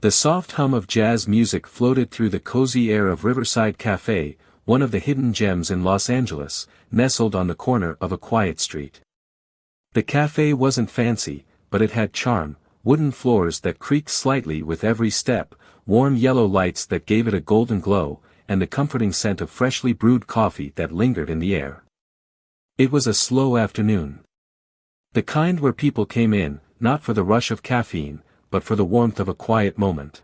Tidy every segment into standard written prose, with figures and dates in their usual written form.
The soft hum of jazz music floated through the cozy air of Riverside Cafe, one of the hidden gems in Los Angeles, nestled on the corner of a quiet street. The cafe wasn't fancy, but it had charm, wooden floors that creaked slightly with every step, warm yellow lights that gave it a golden glow, and the comforting scent of freshly brewed coffee that lingered in the air. It was a slow afternoon. The kind where people came in, not for the rush of caffeine, but for the warmth of a quiet moment.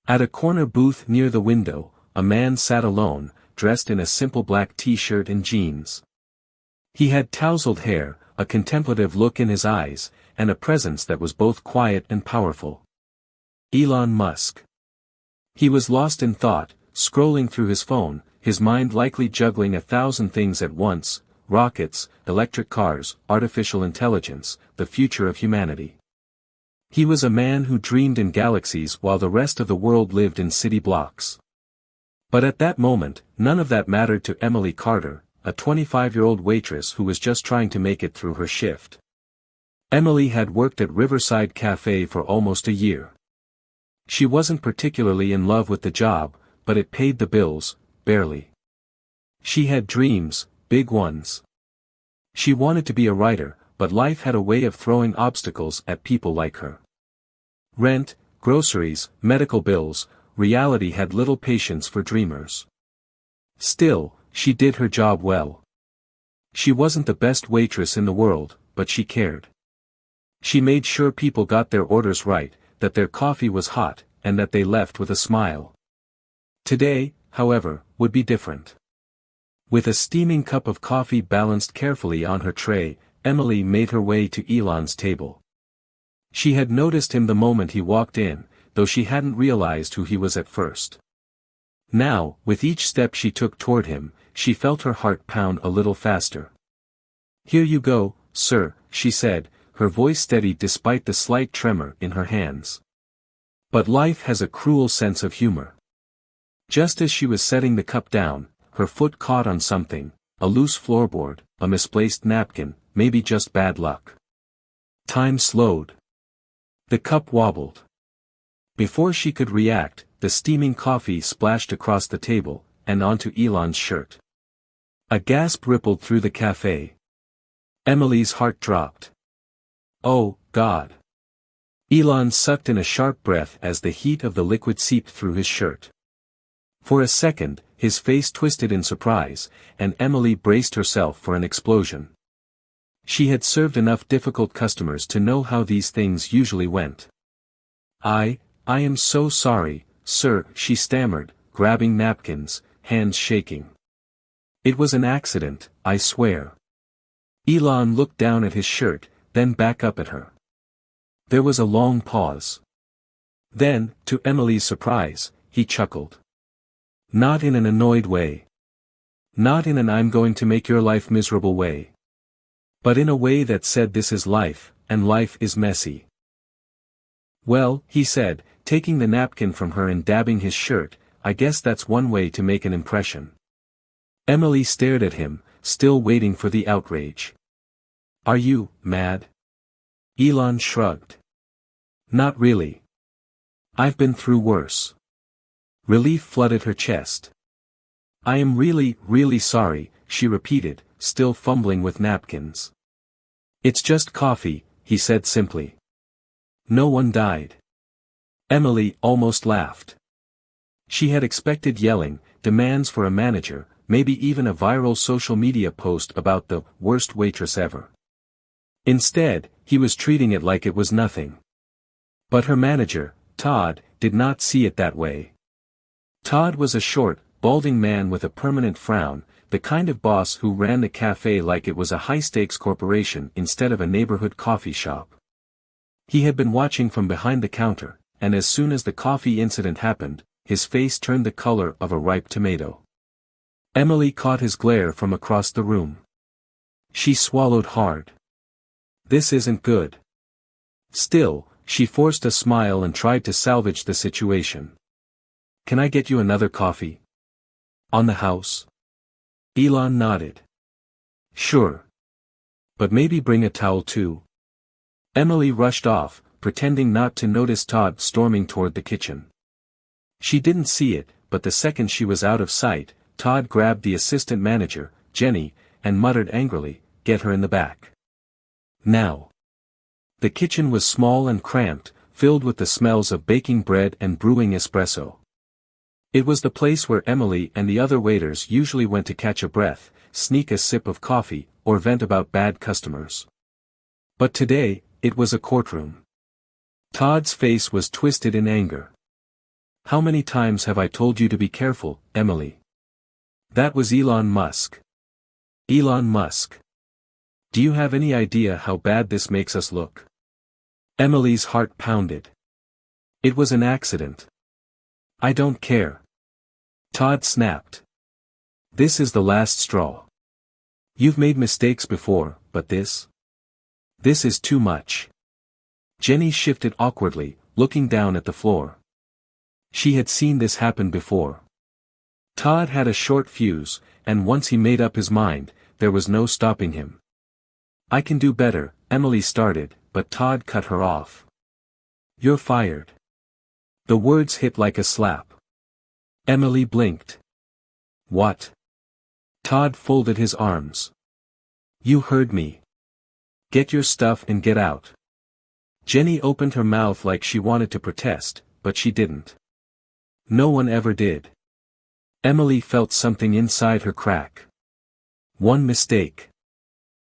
At a corner booth near the window, a man sat alone, dressed in a simple black t-shirt and jeans. He had tousled hair, a contemplative look in his eyes, and a presence that was both quiet and powerful. Elon Musk. He was lost in thought, scrolling through his phone, his mind likely juggling 1,000 things at once: rockets, electric cars, artificial intelligence, the future of humanity. He was a man who dreamed in galaxies while the rest of the world lived in city blocks. But at that moment, none of that mattered to Emily Carter, a 25-year-old waitress who was just trying to make it through her shift. Emily had worked at Riverside Cafe for almost a year. She wasn't particularly in love with the job, but it paid the bills, barely. She had dreams, big ones. She wanted to be a writer, but life had a way of throwing obstacles at people like her. Rent, groceries, medical bills, reality had little patience for dreamers. Still, she did her job well. She wasn't the best waitress in the world, but she cared. She made sure people got their orders right, that their coffee was hot, and that they left with a smile. Today, however, would be different. With a steaming cup of coffee balanced carefully on her tray, Emily made her way to Elon's table. She had noticed him the moment he walked in, though she hadn't realized who he was at first. Now, with each step she took toward him, she felt her heart pound a little faster. "Here you go, sir," she said, her voice steady despite the slight tremor in her hands. But life has a cruel sense of humor. Just as she was setting the cup down, her foot caught on something, a loose floorboard, a misplaced napkin, maybe just bad luck. Time slowed. The cup wobbled. Before she could react, the steaming coffee splashed across the table, and onto Elon's shirt. A gasp rippled through the cafe. Emily's heart dropped. Oh, God. Elon sucked in a sharp breath as the heat of the liquid seeped through his shirt. For a second, his face twisted in surprise, and Emily braced herself for an explosion. She had served enough difficult customers to know how these things usually went. I am so sorry, sir," she stammered, grabbing napkins, hands shaking. "It was an accident, I swear." Elon looked down at his shirt, then back up at her. There was a long pause. Then, to Emily's surprise, he chuckled. Not in an annoyed way. Not in an "I'm going to make your life miserable" way. But in a way that said this is life, and life is messy. "Well," he said, taking the napkin from her and dabbing his shirt, "I guess that's one way to make an impression." Emily stared at him, still waiting for the outrage. "Are you mad?" Elon shrugged. "Not really. I've been through worse." Relief flooded her chest. "I am really, really sorry," she repeated, still fumbling with napkins. "It's just coffee," he said simply. "No one died." Emily almost laughed. She had expected yelling, demands for a manager, maybe even a viral social media post about the worst waitress ever. Instead, he was treating it like it was nothing. But her manager, Todd, did not see it that way. Todd was a short, balding man with a permanent frown, the kind of boss who ran the cafe like it was a high-stakes corporation instead of a neighborhood coffee shop. He had been watching from behind the counter, and as soon as the coffee incident happened, his face turned the color of a ripe tomato. Emily caught his glare from across the room. She swallowed hard. This isn't good. Still, she forced a smile and tried to salvage the situation. "Can I get you another coffee? On the house?" Elon nodded. "Sure. But maybe bring a towel too." Emily rushed off, pretending not to notice Todd storming toward the kitchen. She didn't see it, but the second she was out of sight, Todd grabbed the assistant manager, Jenny, and muttered angrily, "Get her in the back. Now." The kitchen was small and cramped, filled with the smells of baking bread and brewing espresso. It was the place where Emily and the other waiters usually went to catch a breath, sneak a sip of coffee, or vent about bad customers. But today, it was a courtroom. Todd's face was twisted in anger. "How many times have I told you to be careful, Emily?" That was Elon Musk. Elon Musk. "Do you have any idea how bad this makes us look?" Emily's heart pounded. "It was an accident." "I don't care." Todd snapped. "This is the last straw. You've made mistakes before, but this is too much." Jenny shifted awkwardly, looking down at the floor. She had seen this happen before. Todd had a short fuse, and once he made up his mind, there was no stopping him. "I can do better," Emily started, but Todd cut her off. "You're fired." The words hit like a slap. Emily blinked. "What?" Todd folded his arms. "You heard me. Get your stuff and get out." Jenny opened her mouth like she wanted to protest, but she didn't. No one ever did. Emily felt something inside her crack. One mistake.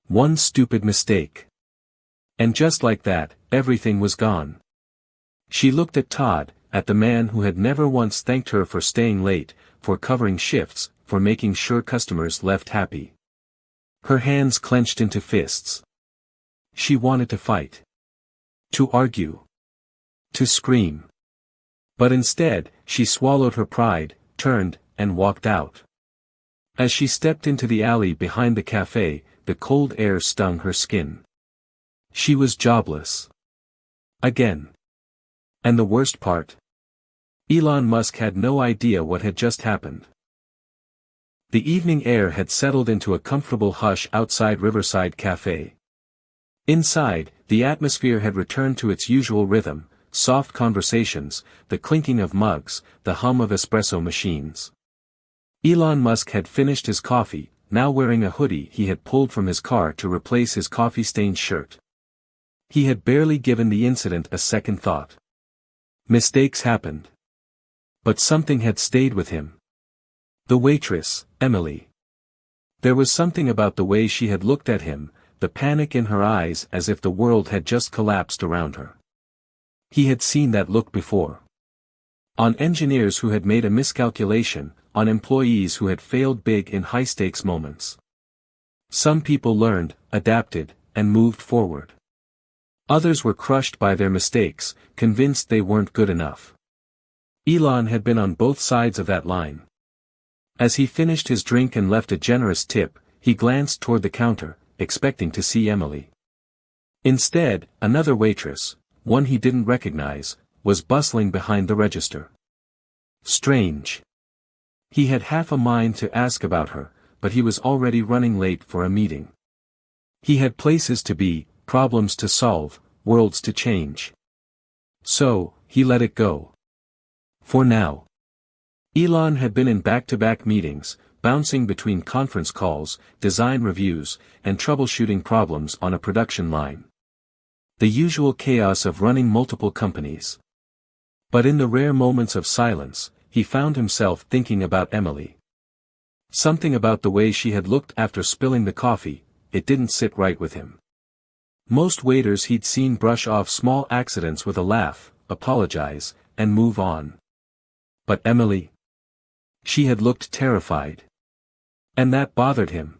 One stupid mistake. And just like that, everything was gone. She looked at Todd, at the man who had never once thanked her for staying late, for covering shifts, for making sure customers left happy. Her hands clenched into fists. She wanted to fight. To argue. To scream. But instead, she swallowed her pride, turned, and walked out. As she stepped into the alley behind the cafe, the cold air stung her skin. She was jobless. Again. And the worst part? Elon Musk had no idea what had just happened. The evening air had settled into a comfortable hush outside Riverside Cafe. Inside, the atmosphere had returned to its usual rhythm, soft conversations, the clinking of mugs, the hum of espresso machines. Elon Musk had finished his coffee, now wearing a hoodie he had pulled from his car to replace his coffee-stained shirt. He had barely given the incident a second thought. Mistakes happened. But something had stayed with him. The waitress, Emily. There was something about the way she had looked at him, the panic in her eyes as if the world had just collapsed around her. He had seen that look before. On engineers who had made a miscalculation, on employees who had failed big in high-stakes moments. Some people learned, adapted, and moved forward. Others were crushed by their mistakes, convinced they weren't good enough. Elon had been on both sides of that line. As he finished his drink and left a generous tip, he glanced toward the counter, expecting to see Emily. Instead, another waitress, one he didn't recognize, was bustling behind the register. Strange. He had half a mind to ask about her, but he was already running late for a meeting. He had places to be, problems to solve, worlds to change. So, he let it go. For now. Elon had been in back-to-back meetings, bouncing between conference calls, design reviews, and troubleshooting problems on a production line. The usual chaos of running multiple companies. But in the rare moments of silence, he found himself thinking about Emily. Something about the way she had looked after spilling the coffee, it didn't sit right with him. Most waiters he'd seen brush off small accidents with a laugh, apologize, and move on. But Emily? She had looked terrified. And that bothered him.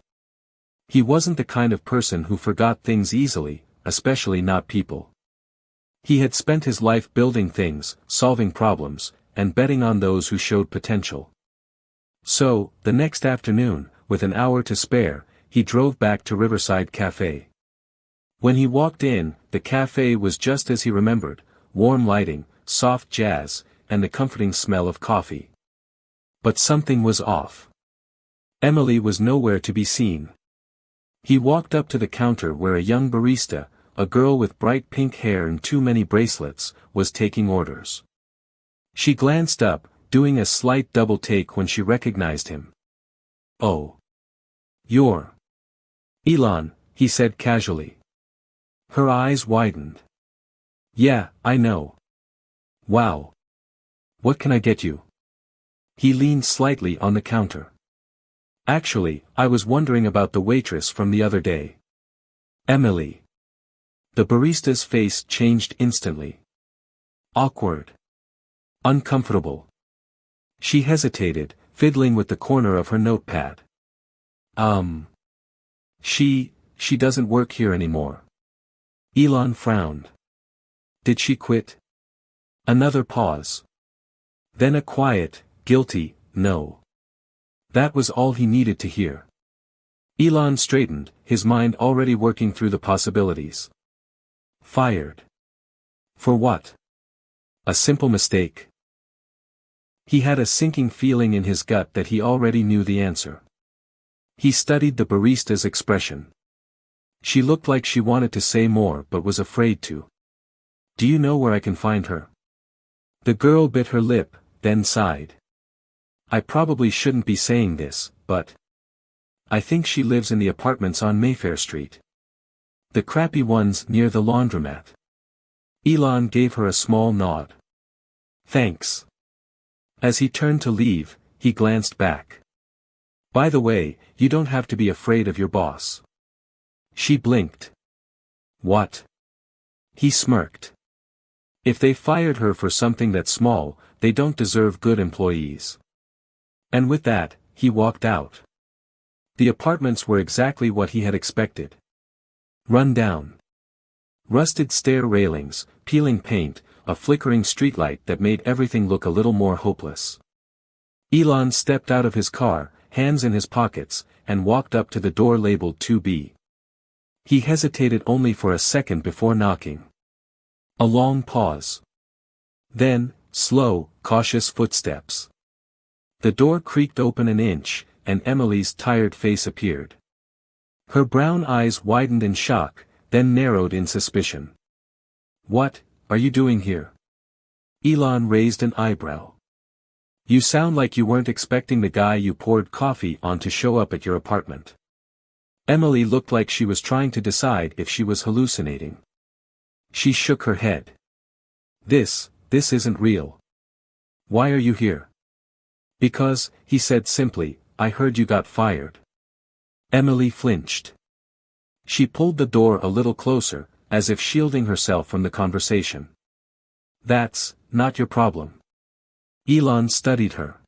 He wasn't the kind of person who forgot things easily, especially not people. He had spent his life building things, solving problems, and betting on those who showed potential. So, the next afternoon, with an hour to spare, he drove back to Riverside Cafe. When he walked in, the cafe was just as he remembered, warm lighting, soft jazz, and the comforting smell of coffee. But something was off. Emily was nowhere to be seen. He walked up to the counter where a young barista, a girl with bright pink hair and too many bracelets, was taking orders. She glanced up, doing a slight double take when she recognized him. "Oh. You're Elon," he said casually. Her eyes widened. "Yeah, I know. Wow. What can I get you?" He leaned slightly on the counter. "Actually, I was wondering about the waitress from the other day. Emily." The barista's face changed instantly. Awkward. Uncomfortable. She hesitated, fiddling with the corner of her notepad. She doesn't work here anymore." Elon frowned. "Did she quit?" Another pause. Then a quiet, guilty, "No." That was all he needed to hear. Elon straightened, his mind already working through the possibilities. Fired. For what? A simple mistake. He had a sinking feeling in his gut that he already knew the answer. He studied the barista's expression. She looked like she wanted to say more but was afraid to. "Do you know where I can find her?" The girl bit her lip, then sighed. "I probably shouldn't be saying this, but I think she lives in the apartments on Mayfair Street. The crappy ones near the laundromat." Elon gave her a small nod. "Thanks." As he turned to leave, he glanced back. "By the way, you don't have to be afraid of your boss." She blinked. "What?" He smirked. "If they fired her for something that small, they don't deserve good employees." And with that, he walked out. The apartments were exactly what he had expected. Run down. Rusted stair railings, peeling paint, a flickering streetlight that made everything look a little more hopeless. Elon stepped out of his car, hands in his pockets, and walked up to the door labeled 2B. He hesitated only for a second before knocking. A long pause. Then, slow, cautious footsteps. The door creaked open an inch, and Emily's tired face appeared. Her brown eyes widened in shock, then narrowed in suspicion. "What are you doing here?" Elon raised an eyebrow. "You sound like you weren't expecting the guy you poured coffee on to show up at your apartment." Emily looked like she was trying to decide if she was hallucinating. She shook her head. This isn't real." "Why are you here?" "Because," he said simply, "I heard you got fired." Emily flinched. She pulled the door a little closer, as if shielding herself from the conversation. "That's not your problem." Elon studied her.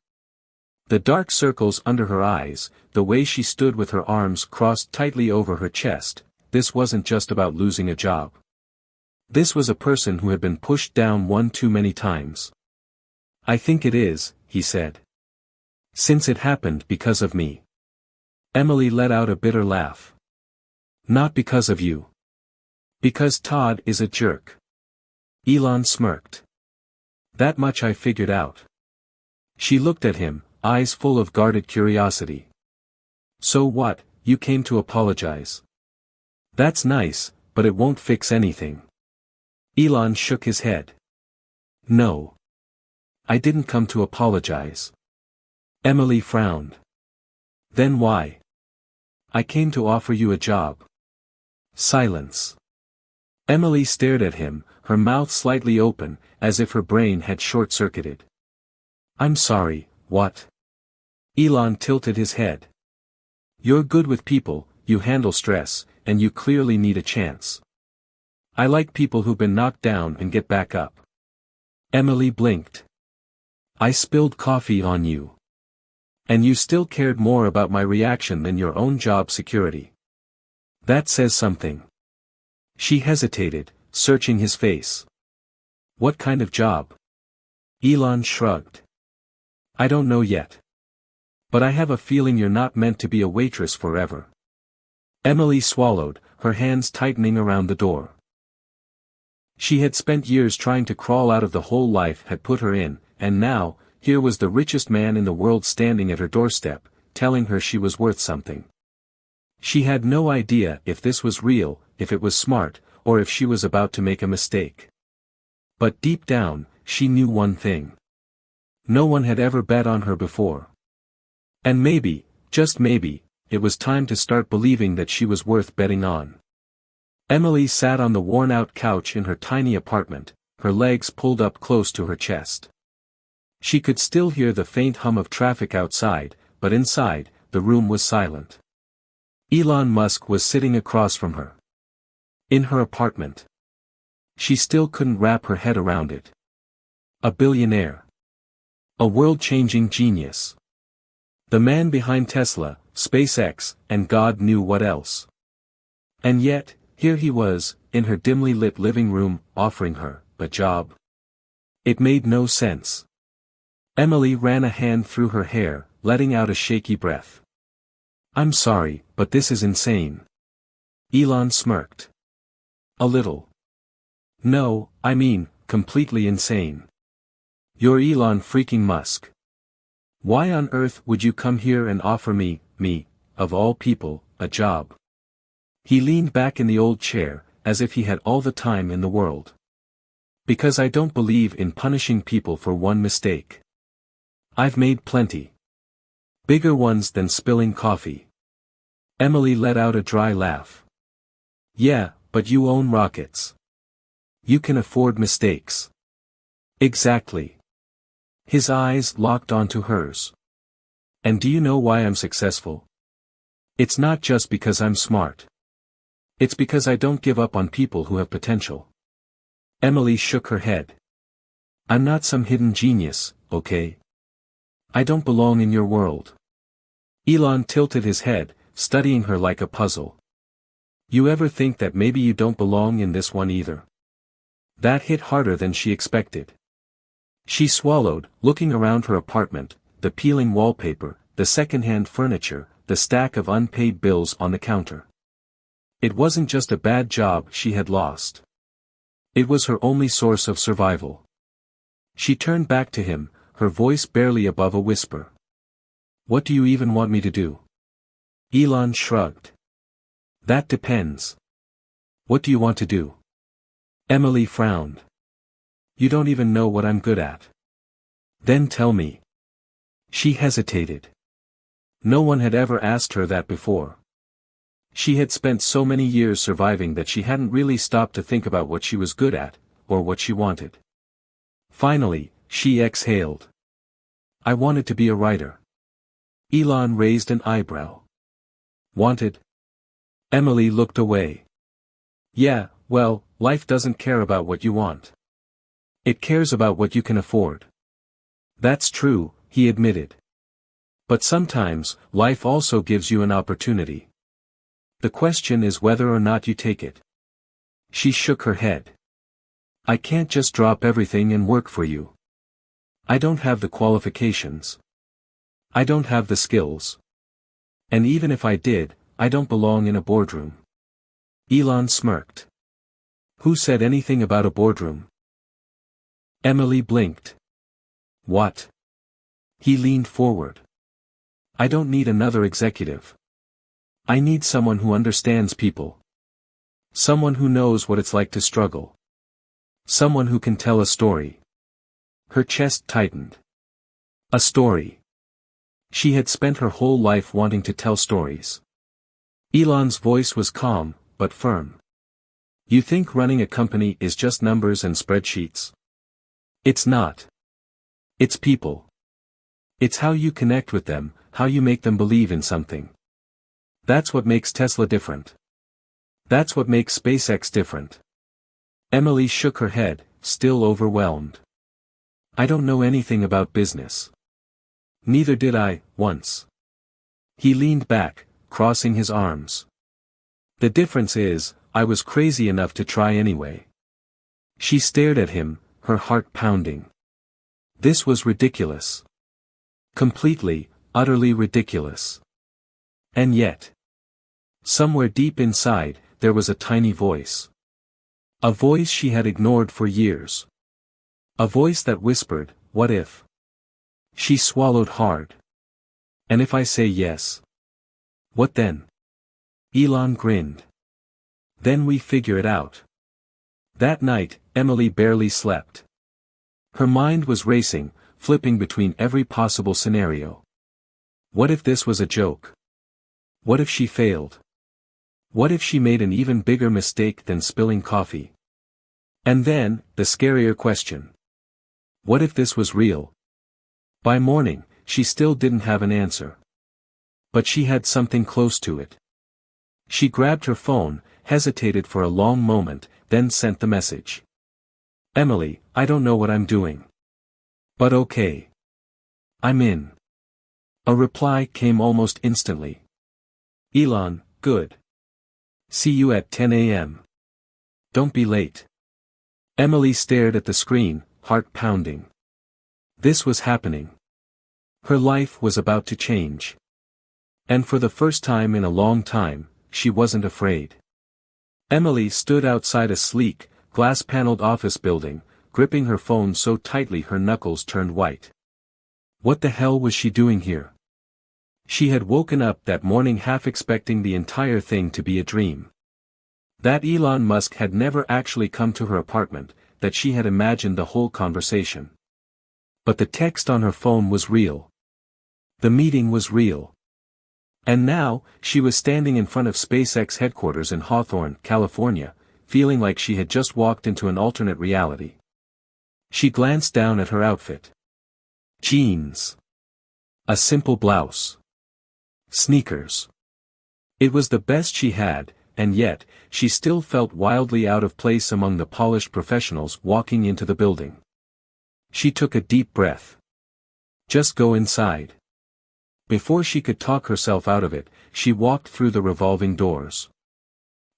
The dark circles under her eyes, the way she stood with her arms crossed tightly over her chest, this wasn't just about losing a job. This was a person who had been pushed down one too many times. "I think it is," he said. "Since it happened because of me." Emily let out a bitter laugh. "Not because of you. Because Todd is a jerk." Elon smirked. "That much I figured out." She looked at him, eyes full of guarded curiosity. "So what, you came to apologize?" "That's nice, but it won't fix anything." Elon shook his head. "No. I didn't come to apologize." Emily frowned. "Then why?" "I came to offer you a job." Silence. Emily stared at him, her mouth slightly open, as if her brain had short-circuited. "I'm sorry, what?" Elon tilted his head. "You're good with people, you handle stress, and you clearly need a chance. I like people who've been knocked down and get back up." Emily blinked. "I spilled coffee on you. And you still cared more about my reaction than your own job security. That says something." She hesitated, searching his face. "What kind of job?" Elon shrugged. "I don't know yet. But I have a feeling you're not meant to be a waitress forever." Emily swallowed, her hands tightening around the door. She had spent years trying to crawl out of the hole life had put her in, and now, here was the richest man in the world standing at her doorstep, telling her she was worth something. She had no idea if this was real, if it was smart, or if she was about to make a mistake. But deep down, she knew one thing. No one had ever bet on her before. And maybe, just maybe, it was time to start believing that she was worth betting on. Emily sat on the worn-out couch in her tiny apartment, her legs pulled up close to her chest. She could still hear the faint hum of traffic outside, but inside, the room was silent. Elon Musk was sitting across from her. In her apartment. She still couldn't wrap her head around it. A billionaire. A world-changing genius. The man behind Tesla, SpaceX, and God knew what else. And yet, here he was, in her dimly lit living room, offering her a job. It made no sense. Emily ran a hand through her hair, letting out a shaky breath. "I'm sorry, but this is insane." Elon smirked. "A little." "No, I mean, completely insane. You're Elon freaking Musk. Why on earth would you come here and offer me, of all people, a job?" He leaned back in the old chair, as if he had all the time in the world. "Because I don't believe in punishing people for one mistake. I've made plenty. Bigger ones than spilling coffee." Emily let out a dry laugh. "Yeah, but you own rockets. You can afford mistakes." "Exactly." His eyes locked onto hers. "And do you know why I'm successful? It's not just because I'm smart. It's because I don't give up on people who have potential." Emily shook her head. "I'm not some hidden genius, okay? I don't belong in your world." Elon tilted his head, studying her like a puzzle. "You ever think that maybe you don't belong in this one either?" That hit harder than she expected. She swallowed, looking around her apartment, the peeling wallpaper, the second-hand furniture, the stack of unpaid bills on the counter. It wasn't just a bad job she had lost. It was her only source of survival. She turned back to him, her voice barely above a whisper. "What do you even want me to do?" Elon shrugged. "That depends. What do you want to do?" Emily frowned. "You don't even know what I'm good at." "Then tell me." She hesitated. No one had ever asked her that before. She had spent so many years surviving that she hadn't really stopped to think about what she was good at, or what she wanted. Finally, she exhaled. "I wanted to be a writer." Elon raised an eyebrow. "Wanted?" Emily looked away. "Yeah, well, life doesn't care about what you want. It cares about what you can afford." "That's true," he admitted. "But sometimes, life also gives you an opportunity. The question is whether or not you take it." She shook her head. "I can't just drop everything and work for you. I don't have the qualifications. I don't have the skills. And even if I did, I don't belong in a boardroom." Elon smirked. "Who said anything about a boardroom?" Emily blinked. "What?" He leaned forward. "I don't need another executive. I need someone who understands people. Someone who knows what it's like to struggle. Someone who can tell a story." Her chest tightened. A story. She had spent her whole life wanting to tell stories. Elon's voice was calm, but firm. "You think running a company is just numbers and spreadsheets? It's not. It's people. It's how you connect with them, how you make them believe in something. That's what makes Tesla different. That's what makes SpaceX different." Emily shook her head, still overwhelmed. "I don't know anything about business. Neither did I, once." He leaned back, crossing his arms. "The difference is, I was crazy enough to try anyway." She stared at him, her heart pounding. This was ridiculous. Completely, utterly ridiculous. And yet, somewhere deep inside, there was a tiny voice. A voice she had ignored for years. A voice that whispered, "What if?" She swallowed hard. "And if I say yes? What then?" Elon grinned. "Then we figure it out." That night, Emily barely slept. Her mind was racing, flipping between every possible scenario. What if this was a joke? What if she failed? What if she made an even bigger mistake than spilling coffee? And then, the scarier question. What if this was real? By morning, she still didn't have an answer. But she had something close to it. She grabbed her phone, hesitated for a long moment, then sent the message. Emily, I don't know what I'm doing. But okay. I'm in. A reply came almost instantly. Elon, good. See you at 10 a.m. Don't be late. Emily stared at the screen, heart pounding. This was happening. Her life was about to change. And for the first time in a long time, she wasn't afraid. Emily stood outside a sleek, glass-paneled office building, gripping her phone so tightly her knuckles turned white. What the hell was she doing here? She had woken up that morning half expecting the entire thing to be a dream. That Elon Musk had never actually come to her apartment, that she had imagined the whole conversation. But the text on her phone was real. The meeting was real. And now, she was standing in front of SpaceX headquarters in Hawthorne, California, feeling like she had just walked into an alternate reality. She glanced down at her outfit. Jeans. A simple blouse. Sneakers. It was the best she had, and yet, she still felt wildly out of place among the polished professionals walking into the building. She took a deep breath. Just go inside. Before she could talk herself out of it, she walked through the revolving doors.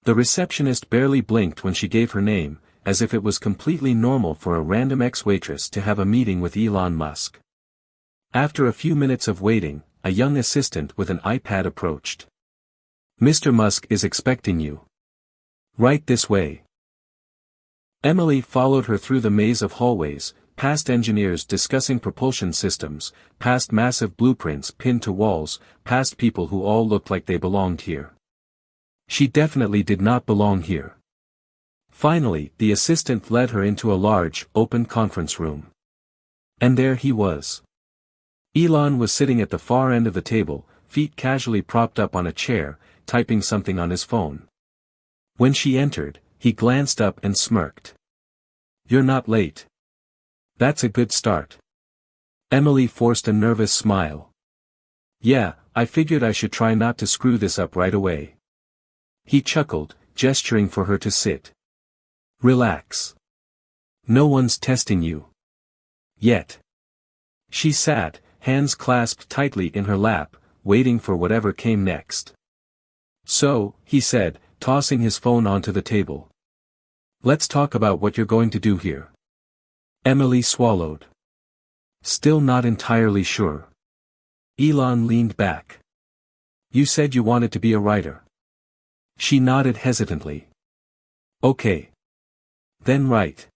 The receptionist barely blinked when she gave her name, as if it was completely normal for a random ex-waitress to have a meeting with Elon Musk. After a few minutes of waiting, a young assistant with an iPad approached. Mr. Musk is expecting you. Right this way. Emily followed her through the maze of hallways, past engineers discussing propulsion systems, past massive blueprints pinned to walls, past people who all looked like they belonged here. She definitely did not belong here. Finally, the assistant led her into a large, open conference room. And there he was. Elon was sitting at the far end of the table, feet casually propped up on a chair, typing something on his phone. When she entered, he glanced up and smirked. You're not late. That's a good start. Emily forced a nervous smile. Yeah, I figured I should try not to screw this up right away. He chuckled, gesturing for her to sit. Relax. No one's testing you. Yet. She sat, hands clasped tightly in her lap, waiting for whatever came next. So, he said, tossing his phone onto the table. Let's talk about what you're going to do here. Emily swallowed. Still not entirely sure. Elon leaned back. You said you wanted to be a writer. She nodded hesitantly. Okay. Then write.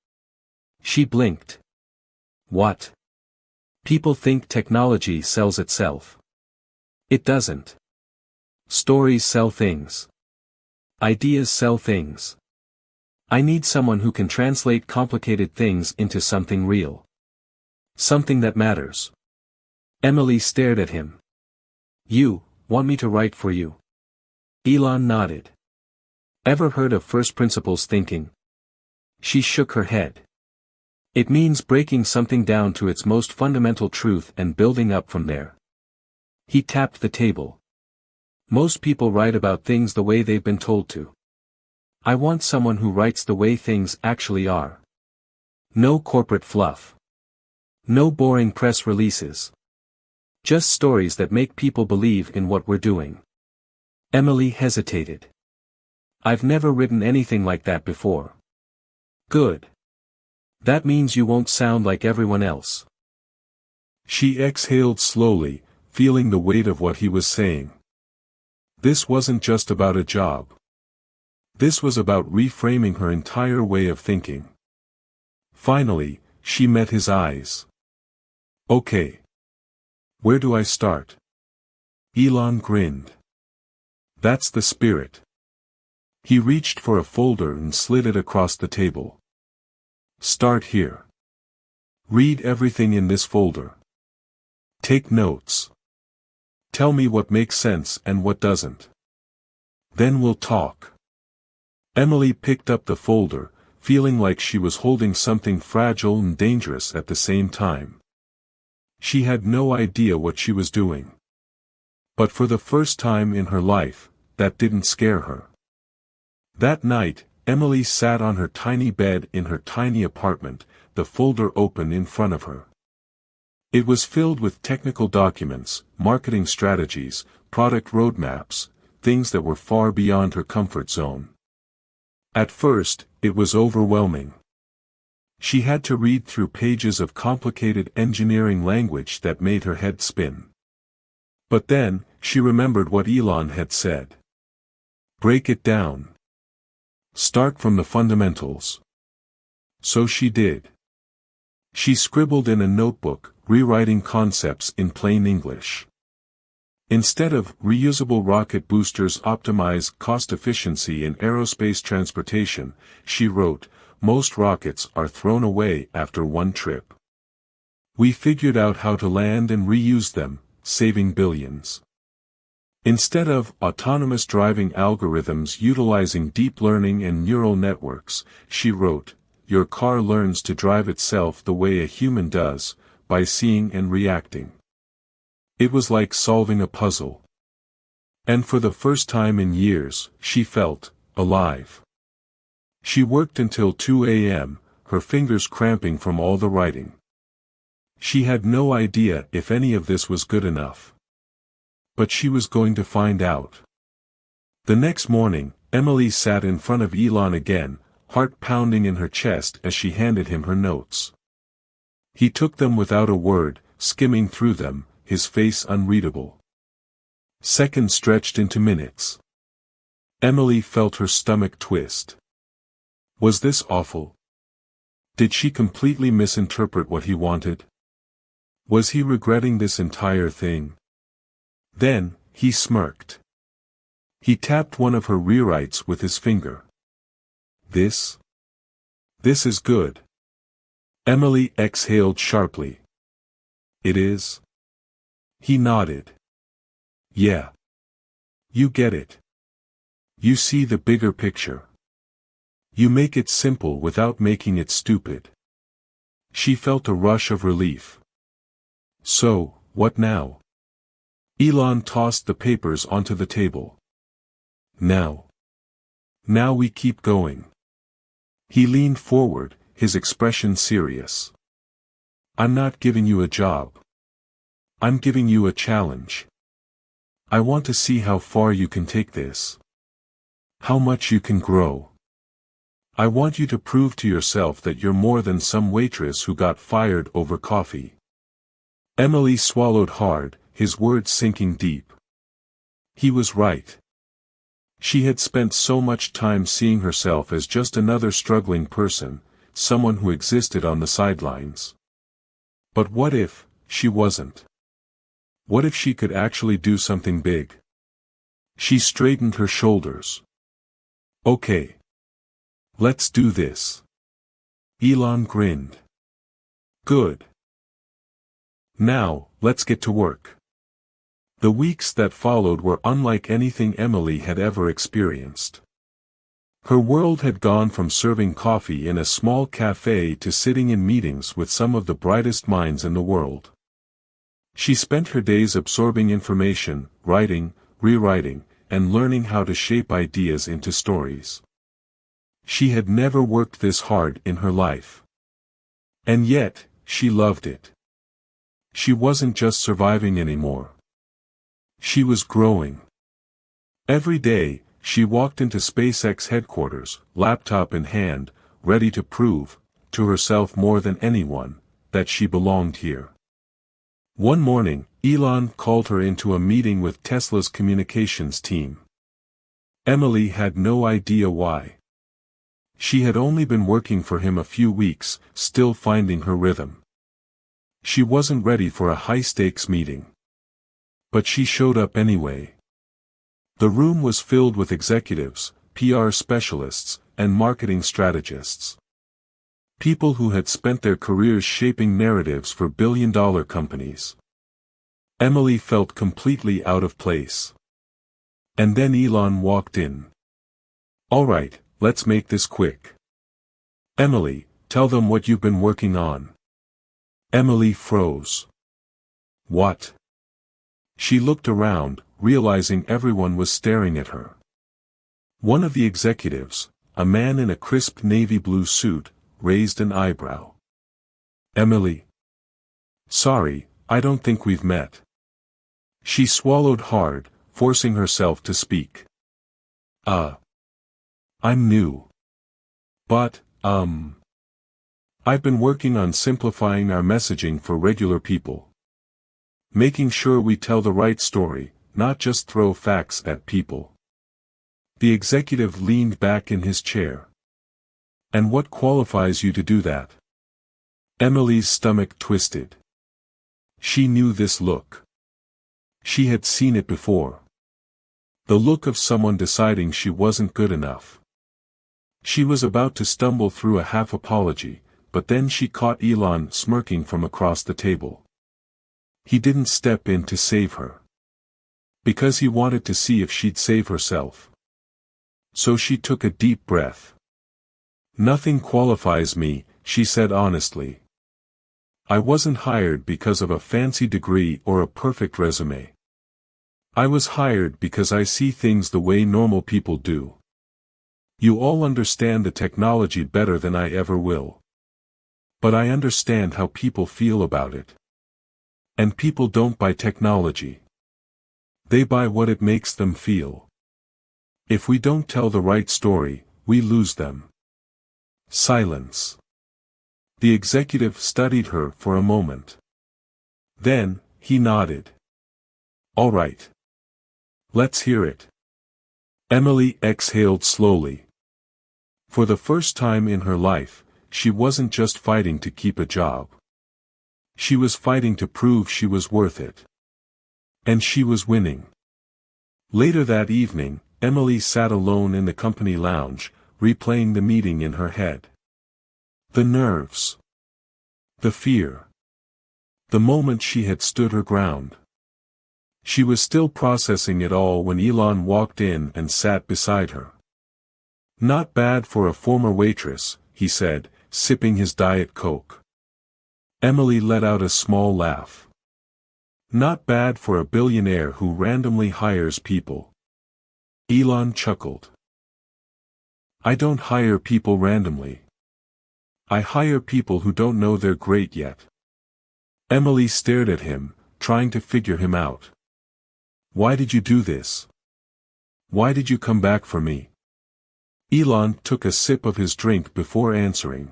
She blinked. What? People think technology sells itself. It doesn't. Stories sell things. Ideas sell things. I need someone who can translate complicated things into something real. Something that matters. Emily stared at him. You, want me to write for you? Elon nodded. Ever heard of first principles thinking? She shook her head. It means breaking something down to its most fundamental truth and building up from there. He tapped the table. Most people write about things the way they've been told to. I want someone who writes the way things actually are. No corporate fluff. No boring press releases. Just stories that make people believe in what we're doing. Emily hesitated. I've never written anything like that before. Good. That means you won't sound like everyone else. She exhaled slowly, feeling the weight of what he was saying. This wasn't just about a job. This was about reframing her entire way of thinking. Finally, she met his eyes. Okay. Where do I start? Elon grinned. That's the spirit. He reached for a folder and slid it across the table. Start here. Read everything in this folder. Take notes. Tell me what makes sense and what doesn't. Then we'll talk. Emily picked up the folder, feeling like she was holding something fragile and dangerous at the same time. She had no idea what she was doing. But for the first time in her life, that didn't scare her. That night, Emily sat on her tiny bed in her tiny apartment, the folder open in front of her. It was filled with technical documents, marketing strategies, product roadmaps, things that were far beyond her comfort zone. At first, it was overwhelming. She had to read through pages of complicated engineering language that made her head spin. But then, she remembered what Elon had said. Break it down. Start from the fundamentals. So she did. She scribbled in a notebook, rewriting concepts in plain English. Instead of reusable rocket boosters optimize cost efficiency in aerospace transportation, she wrote, most rockets are thrown away after one trip. We figured out how to land and reuse them, saving billions. Instead of autonomous driving algorithms utilizing deep learning and neural networks, she wrote, your car learns to drive itself the way a human does, by seeing and reacting. It was like solving a puzzle. And for the first time in years, she felt alive. She worked until 2 a.m., her fingers cramping from all the writing. She had no idea if any of this was good enough. But she was going to find out. The next morning, Emily sat in front of Elon again, heart pounding in her chest as she handed him her notes. He took them without a word, skimming through them, his face unreadable. Seconds stretched into minutes. Emily felt her stomach twist. Was this awful? Did she completely misinterpret what he wanted? Was he regretting this entire thing? Then, he smirked. He tapped one of her rewrites with his finger. This is good. Emily exhaled sharply. It is? He nodded. Yeah. You get it. You see the bigger picture. You make it simple without making it stupid. She felt a rush of relief. So, what now? Elon tossed the papers onto the table. Now we keep going. He leaned forward, his expression serious. I'm not giving you a job. I'm giving you a challenge. I want to see how far you can take this. How much you can grow. I want you to prove to yourself that you're more than some waitress who got fired over coffee. Emily swallowed hard, his words sinking deep. He was right. She had spent so much time seeing herself as just another struggling person, someone who existed on the sidelines. But what if she wasn't? What if she could actually do something big? She straightened her shoulders. Okay. Let's do this. Elon grinned. Good. Now, let's get to work. The weeks that followed were unlike anything Emily had ever experienced. Her world had gone from serving coffee in a small cafe to sitting in meetings with some of the brightest minds in the world. She spent her days absorbing information, writing, rewriting, and learning how to shape ideas into stories. She had never worked this hard in her life. And yet, she loved it. She wasn't just surviving anymore. She was growing. Every day, she walked into SpaceX headquarters, laptop in hand, ready to prove, to herself more than anyone, that she belonged here. One morning, Elon called her into a meeting with Tesla's communications team. Emily had no idea why. She had only been working for him a few weeks, still finding her rhythm. She wasn't ready for a high-stakes meeting. But she showed up anyway. The room was filled with executives, PR specialists, and marketing strategists. People who had spent their careers shaping narratives for billion-dollar companies. Emily felt completely out of place. And then Elon walked in. "All right, let's make this quick. Emily, tell them what you've been working on." Emily froze. "What?" She looked around, realizing everyone was staring at her. One of the executives, a man in a crisp navy blue suit, raised an eyebrow. "Emily? Sorry, I don't think we've met." She swallowed hard, forcing herself to speak. I'm new. But, I've been working on simplifying our messaging for regular people. Making sure we tell the right story, not just throw facts at people." The executive leaned back in his chair. "And what qualifies you to do that?" Emily's stomach twisted. She knew this look. She had seen it before. The look of someone deciding she wasn't good enough. She was about to stumble through a half apology, but then she caught Elon smirking from across the table. He didn't step in to save her. Because he wanted to see if she'd save herself. So she took a deep breath. "Nothing qualifies me," she said honestly. "I wasn't hired because of a fancy degree or a perfect resume. I was hired because I see things the way normal people do. You all understand the technology better than I ever will. But I understand how people feel about it. And people don't buy technology. They buy what it makes them feel. If we don't tell the right story, we lose them." Silence. The executive studied her for a moment. Then, he nodded. "All right. Let's hear it." Emily exhaled slowly. For the first time in her life, she wasn't just fighting to keep a job. She was fighting to prove she was worth it. And she was winning. Later that evening, Emily sat alone in the company lounge, replaying the meeting in her head. The nerves. The fear. The moment she had stood her ground. She was still processing it all when Elon walked in and sat beside her. "Not bad for a former waitress," he said, sipping his Diet Coke. Emily let out a small laugh. "Not bad for a billionaire who randomly hires people." Elon chuckled. "I don't hire people randomly. I hire people who don't know they're great yet." Emily stared at him, trying to figure him out. "Why did you do this? Why did you come back for me?" Elon took a sip of his drink before answering.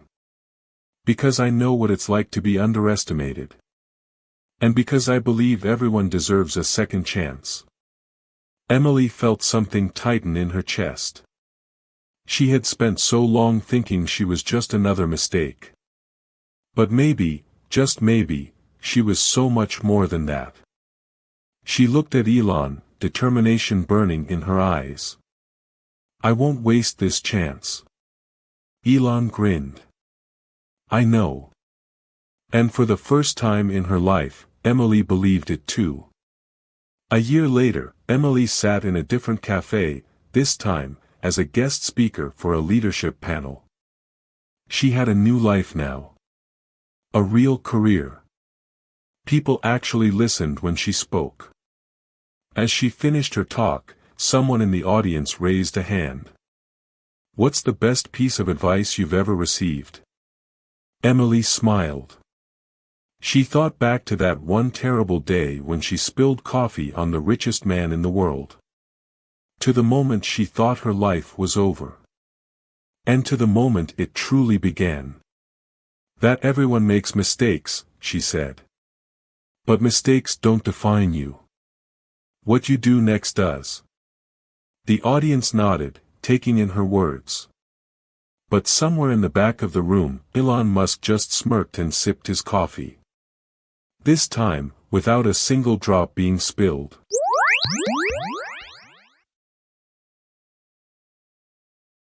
"Because I know what it's like to be underestimated. And because I believe everyone deserves a second chance." Emily felt something tighten in her chest. She had spent so long thinking she was just another mistake. But maybe, just maybe, she was so much more than that. She looked at Elon, determination burning in her eyes. "I won't waste this chance." Elon grinned. "I know." And for the first time in her life, Emily believed it too. A year later, Emily sat in a different cafe, this time, as a guest speaker for a leadership panel. She had a new life now. A real career. People actually listened when she spoke. As she finished her talk, someone in the audience raised a hand. "What's the best piece of advice you've ever received?" Emily smiled. She thought back to that one terrible day when she spilled coffee on the richest man in the world. To the moment she thought her life was over. And to the moment it truly began. "That everyone makes mistakes," she said. "But mistakes don't define you. What you do next does." The audience nodded, taking in her words. But somewhere in the back of the room, Elon Musk just smirked and sipped his coffee. This time, without a single drop being spilled.